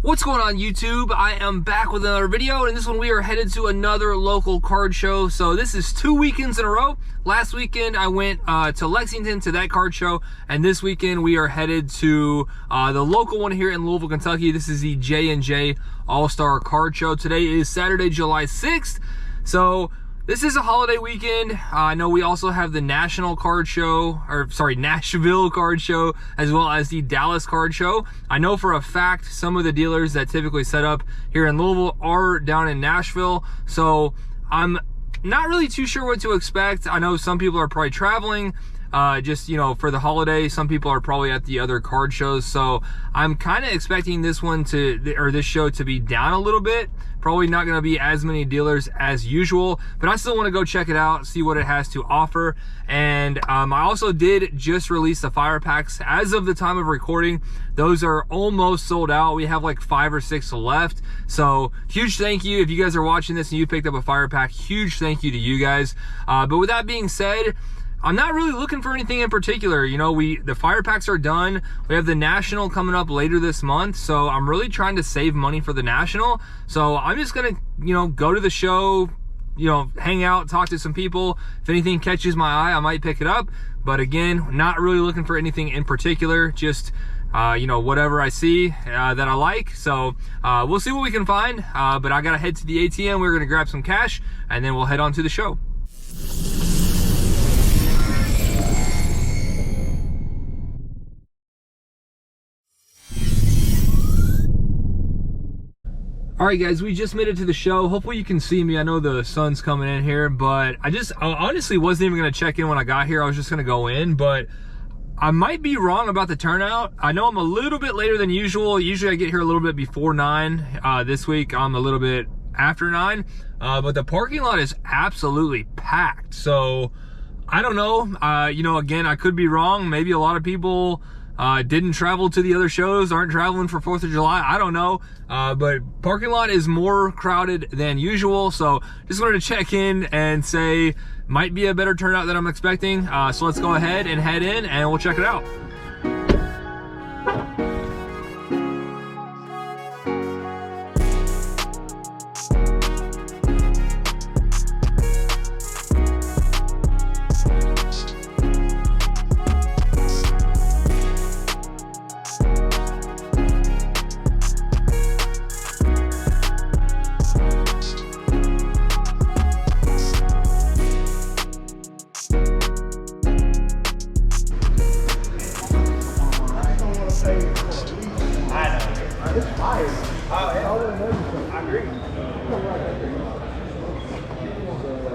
What's going on YouTube? I am back with another video, and in this one we are headed to another local card show. So this is 2 weekends in a row. Last weekend I went to Lexington to that card show, and this weekend we are headed to the local one here in Louisville, Kentucky. This is the J&J All-Star Card Show. Today is Saturday, July 6th. So this is a holiday weekend. I know we also have the Nashville Card Show, as well as the Dallas Card Show. I know for a fact some of the dealers that typically set up here in Louisville are down in Nashville, so I'm not really too sure what to expect. I know some people are probably traveling just, you know, for the holiday. Some people are probably at the other card shows, so I'm kind of expecting this show to be down a little bit. Probably not going to be as many dealers as usual, but I still want to go check it out, see what it has to offer. And I also did just release the fire packs. As of the time of recording, those are almost sold out. We have like 5 or 6 left. So huge thank you if you guys are watching this and you picked up a fire pack. Huge thank you to you guys. But with that being said, I'm not really looking for anything in particular. You know, the fire packs are done. We have the National coming up later this month, so I'm really trying to save money for the National. So I'm just gonna, you know, go to the show, you know, hang out, talk to some people. If anything catches my eye, I might pick it up. But again, not really looking for anything in particular, just you know, whatever I see that I like. So we'll see what we can find. But I gotta head to the ATM. We're gonna grab some cash, and then we'll head on to the show. All right, guys, we just made it to the show. Hopefully you can see me. I know the sun's coming in here, but I honestly wasn't even going to check in when I got here. I was just going to go in, but I might be wrong about the turnout. I know I'm a little bit later than usual. Usually I get here a little bit before 9. This week I'm a little bit after 9, but the parking lot is absolutely packed. So I don't know. You know, again, I could be wrong. Maybe a lot of people didn't travel to the other shows, aren't traveling for 4th of July. I don't know. But parking lot is more crowded than usual. So just wanted to check in and say, might be a better turnout than I'm expecting. So let's go ahead and head in and we'll check it out.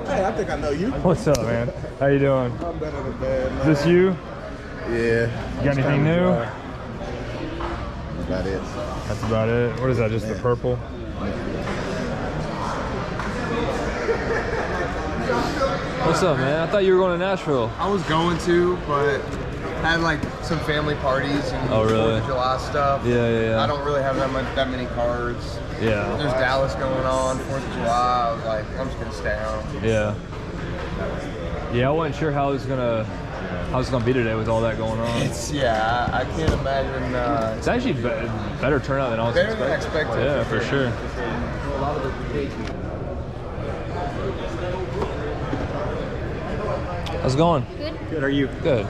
Hey, I think I know you. What's up, man? How you doing? I'm better than bad, man. Is this you? Yeah. You got anything new? That's about it. That's about it. What is that, just the purple? What's up, man? I thought you were going to Nashville. I was going to, but had like some family parties and 4th of July stuff. Yeah. I don't really have that many cards. Yeah. There's Dallas going on, 4th of July. I was like, I'm just gonna stay home. Yeah, I wasn't sure how it was gonna be today with all that going on. I can't imagine. It's actually better turnout than I was expecting. Yeah, for sure. How's it going? Good. Good, are you? Good.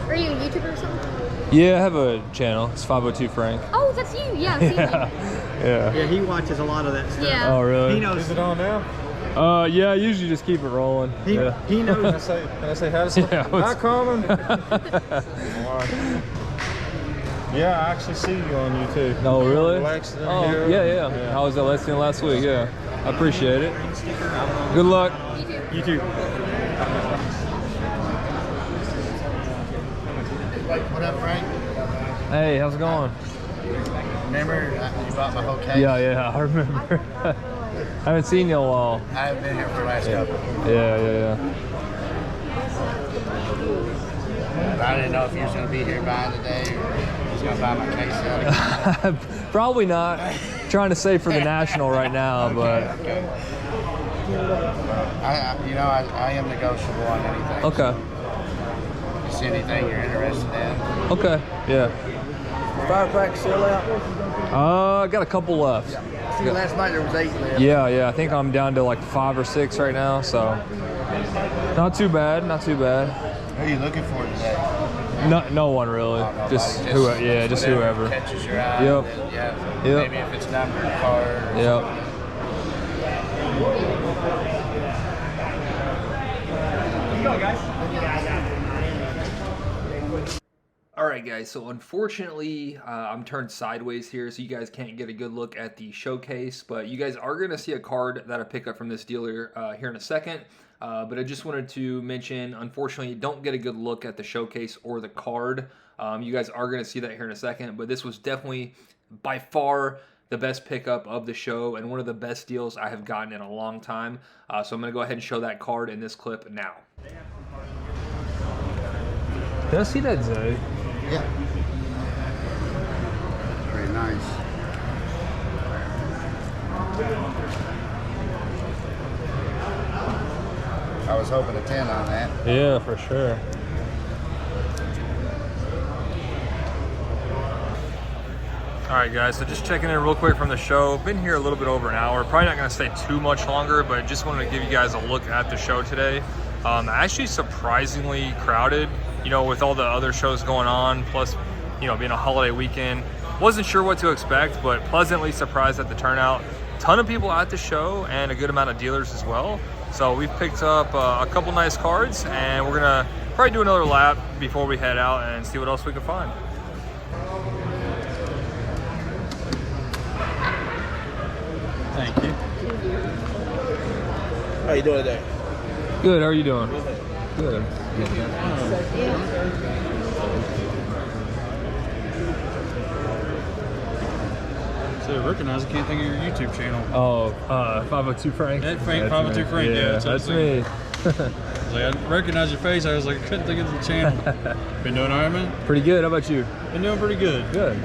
Are you a YouTuber or something? Yeah, I have a channel. It's 502 Frank. Oh, that's you. Yeah, I've seen Yeah. Yeah, he watches a lot of that stuff. Yeah. Oh, really? He knows. Is it on now? Yeah, I usually just keep it rolling. He knows. Can I say hi to someone? Yeah, Hi, Carmen. Yeah, I actually see you on YouTube. No, really? Lexington Oh, here. yeah. I was at Lexington last week. Yeah, I appreciate it. Good luck. You too. What up, Frank? Hey, how's it going? Remember you bought my whole case? Yeah, I remember. I haven't seen you in a while. I haven't been here for the last couple. Yeah. I didn't know if you was going to be here buying today or just going to buy my case out. Probably not. Trying to save for the National right now, but Okay. I am negotiable on anything. okay. You see anything you're interested in? Okay. Yeah. 5 pack sell out? I got a couple left. Yeah. See, last night there was 8 left. Yeah. I think I'm down to like 5 or 6 right now, so not too bad. Not too bad. Who are you looking for today? No one really. Just whoever catches your eye. Yep. Then, yeah. Yep. Maybe if it's numbered card. Or Yep. Alright guys, so unfortunately I'm turned sideways here so you guys can't get a good look at the showcase, but you guys are going to see a card that I pick up from this dealer here in a second. But I just wanted to mention, unfortunately, you don't get a good look at the showcase or the card. You guys are going to see that here in a second, but this was definitely by far the best pickup of the show and one of the best deals I have gotten in a long time. So I'm going to go ahead and show that card in this clip now. Did I see that Zay? Yeah. Very nice. I was hoping a 10 on that. Yeah, for sure. Alright guys, so just checking in real quick from the show. Been here a little bit over an hour. Probably not going to stay too much longer, but just wanted to give you guys a look at the show today. Actually surprisingly crowded, you know, with all the other shows going on, plus, you know, being a holiday weekend. Wasn't sure what to expect, but pleasantly surprised at the turnout. Ton of people at the show and a good amount of dealers as well. So we've picked up a couple nice cards, and we're gonna probably do another lap before we head out and see what else we can find. Thank you. How you doing today? Good, how are you doing? Good. So I recognize, I can't think of your YouTube channel. Oh, 502 Frank? That Frank, 502 Frank, yeah, that's me. Like, I recognize your face, I was like, I couldn't think of the channel. Been doing all right, man? Pretty good, how about you? Been doing pretty good. Good.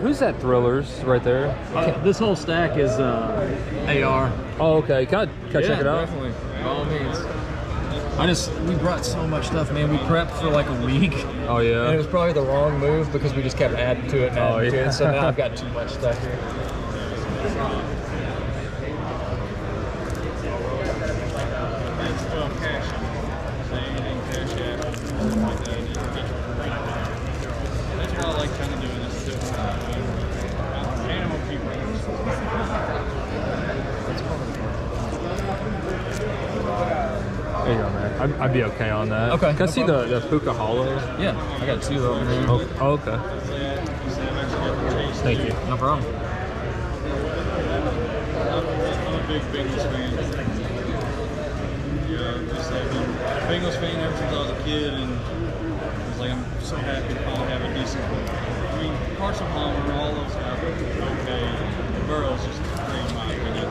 Who's that Thrillers right there? This whole stack is AR. Oh, okay. Can I check it out? Definitely. By all means. We brought so much stuff, man. We prepped for like a week. Oh, yeah. And it was probably the wrong move because we just kept adding to it and adding to yeah. it. So now I've got too much stuff here. That's what I like kind of doing this too. Animal people. There you go, man. I'd be okay on that. Okay. Can I see the Puka Hollows? Yeah, I got 2 of them there. Oh, okay. Thank you. No problem. I'm a big Bengals fan. Yeah, just like been a Bengals fan ever since I was a kid, and I was like, I'm so happy to finally have a decent. I mean, Carson Palmer, all those guys are okay. Burrow's just great in my opinion.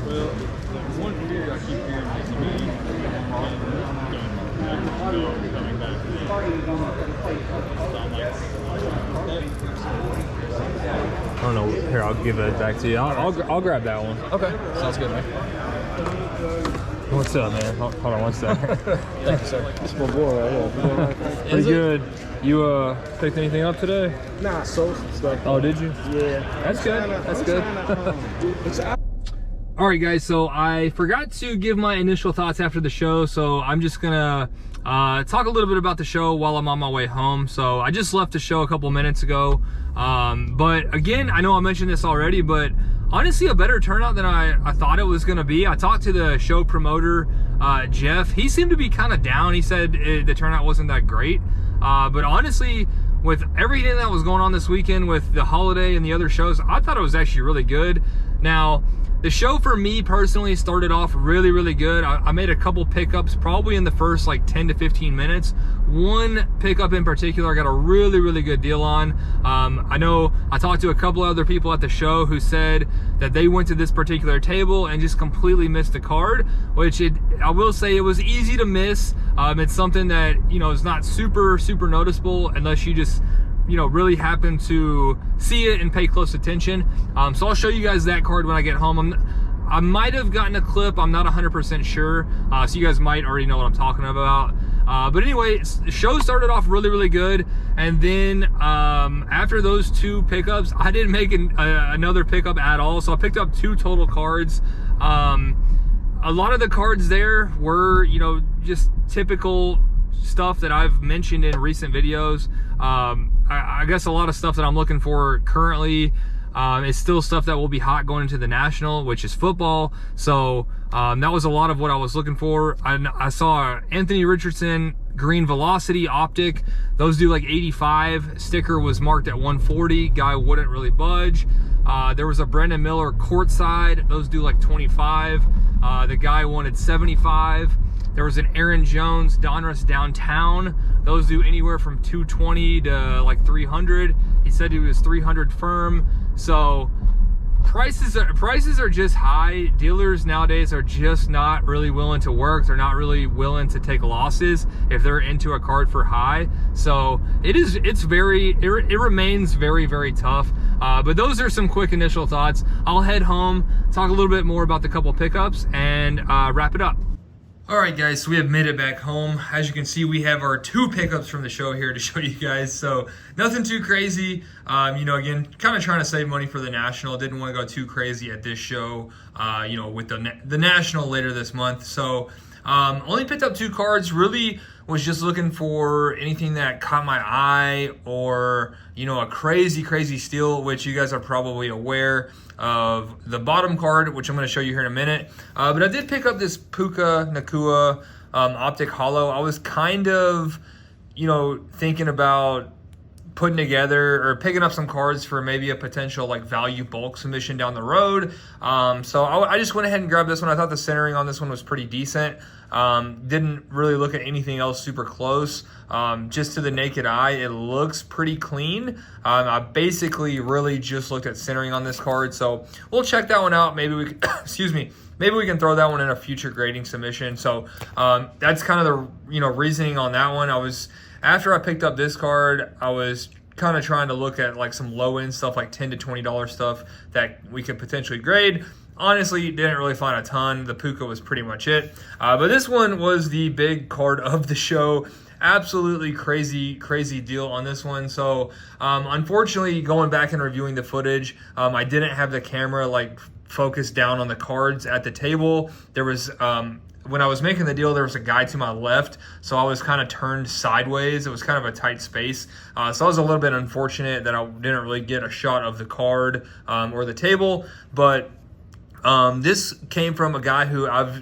Well, the one theory I keep hearing is the meeting coming back. I don't know. Here, I'll give it back to you. I'll grab that one. Okay, sounds good, man. What's up, man? Hold on one second. Thank you, sir. That's my boy right here. Pretty good. You picked anything up today? Nah, so stuff. Oh, did you? Yeah. That's good. That's good. All right, guys. So I forgot to give my initial thoughts after the show, so I'm just gonna talk a little bit about the show while I'm on my way home. So I just left the show a couple minutes ago, but again, I know I mentioned this already, but honestly, a better turnout than I thought it was gonna be. I talked to the show promoter, Jeff. He seemed to be kind of down. He said the turnout wasn't that great, but honestly, with everything that was going on this weekend with the holiday and the other shows, I thought it was actually really good. Now, the show for me personally started off really, really good. I made a couple pickups probably in the first like 10 to 15 minutes. One pickup in particular I got a really, really good deal on. I know I talked to a couple other people at the show who said that they went to this particular table and just completely missed the card, which I will say it was easy to miss. It's something that, you know, is not super, super noticeable unless you just, you know, really happen to see it and pay close attention. So I'll show you guys that card when I get home. I might have gotten a clip, I'm not 100% sure, so you guys might already know what I'm talking about. But anyway, the show started off really, really good, and then after those two pickups, I didn't make another pickup at all, so I picked up 2 total cards. A lot of the cards there were, you know, just typical stuff that I've mentioned in recent videos. I guess a lot of stuff that I'm looking for currently is still stuff that will be hot going into the national, which is football. So that was a lot of what I was looking for. I saw Anthony Richardson green velocity optic. Those do like 85. Sticker was marked at 140. Guy wouldn't really budge. There was a Brendan Miller courtside. Those do like 25. The guy wanted 75. There was an Aaron Jones Donruss downtown. Those do anywhere from 220 to like 300. He said he was 300 firm. So prices are just high. Dealers nowadays are just not really willing to work. They're not really willing to take losses if they're into a card for high. So it remains very, very tough. But those are some quick initial thoughts. I'll head home, talk a little bit more about the couple pickups, and wrap it up. All right, guys, so we have made it back home. As you can see, we have our 2 pickups from the show here to show you guys. So nothing too crazy. You know, again, kind of trying to save money for the national. Didn't want to go too crazy at this show, you know, with the national later this month. So only picked up 2 cards. Really was just looking for anything that caught my eye, or, you know, a crazy, crazy steal, which you guys are probably aware of the bottom card, which I'm going to show you here in a minute. But I did pick up this Puka Nakua optic hollow. I was kind of, you know, thinking about putting together or picking up some cards for maybe a potential like value bulk submission down the road. So I just went ahead and grabbed this one. I thought the centering on this one was pretty decent. Didn't really look at anything else super close. Just to the naked eye, it looks pretty clean. I basically really just looked at centering on this card. So we'll check that one out. Maybe we can, excuse me, maybe we can throw that one in a future grading submission. So that's kind of the, you know, reasoning on that one. After I picked up this card, I was kind of trying to look at like some low end stuff, like $10 to $20 stuff that we could potentially grade. Honestly, didn't really find a ton. The Puka was pretty much it. But this one was the big card of the show. Absolutely crazy, crazy deal on this one. So unfortunately, going back and reviewing the footage, I didn't have the camera like focused down on the cards at the table. There was when I was making the deal, there was a guy to my left, so I was kind of turned sideways. It was kind of a tight space, so I was a little bit unfortunate that I didn't really get a shot of the card or the table. But this came from a guy who I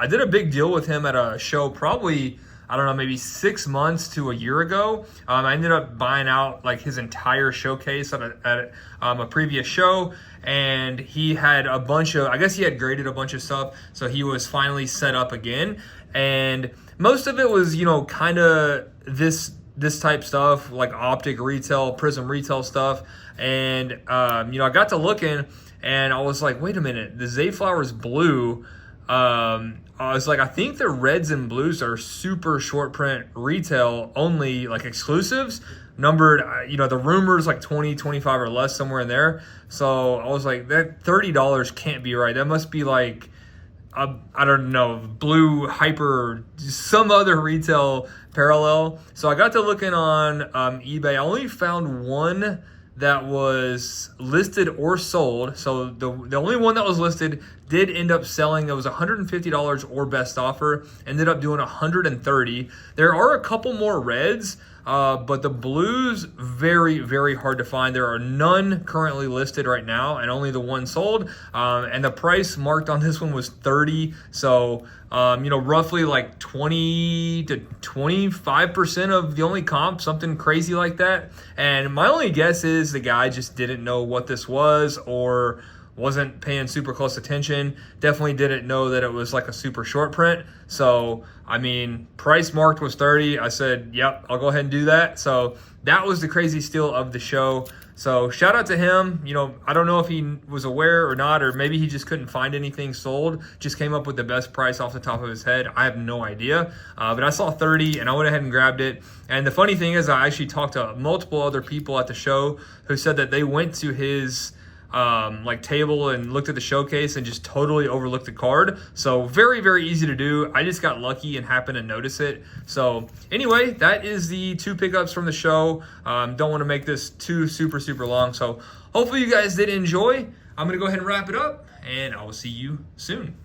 did a big deal with him at a show probably, I don't know, maybe 6 months to a year ago. I ended up buying out like his entire showcase at a previous show, and he had a bunch of, I guess he had graded a bunch of stuff, so he was finally set up again. And most of it was, you know, kind of this type stuff, like optic retail, prism retail stuff. And, you know, I got to looking, and I was like, wait a minute, the Zayflower's blue, I was like, I think the reds and blues are super short print retail only, like exclusives, numbered, you know, the rumors like 20, 25 or less, somewhere in there. So I was like, that $30 can't be right. That must be like, I don't know, blue hyper, some other retail parallel. So I got to looking on eBay. I only found one that was listed or sold. So the only one that was listed did end up selling. It was $150 or best offer. Ended up doing $130. There are a couple more reds, but the blues, very, very hard to find. There are none currently listed right now, and only the one sold. And the price marked on this one was $30. So, you know, roughly like 20 to 25% of the only comp, something crazy like that. And my only guess is the guy just didn't know what this was, or wasn't paying super close attention. Definitely didn't know that it was like a super short print. So, I mean, price marked was 30. I said, yep, I'll go ahead and do that. So that was the crazy steal of the show. So shout out to him. You know, I don't know if he was aware or not, or maybe he just couldn't find anything sold, just came up with the best price off the top of his head. I have no idea. But I saw 30 and I went ahead and grabbed it. And the funny thing is I actually talked to multiple other people at the show who said that they went to his like table and looked at the showcase and just totally overlooked the card. So very, very easy to do. I just got lucky and happened to notice it. So anyway, that is the 2 pickups from the show. Don't want to make this too super long. So hopefully you guys did enjoy. I'm going to go ahead and wrap it up and I will see you soon.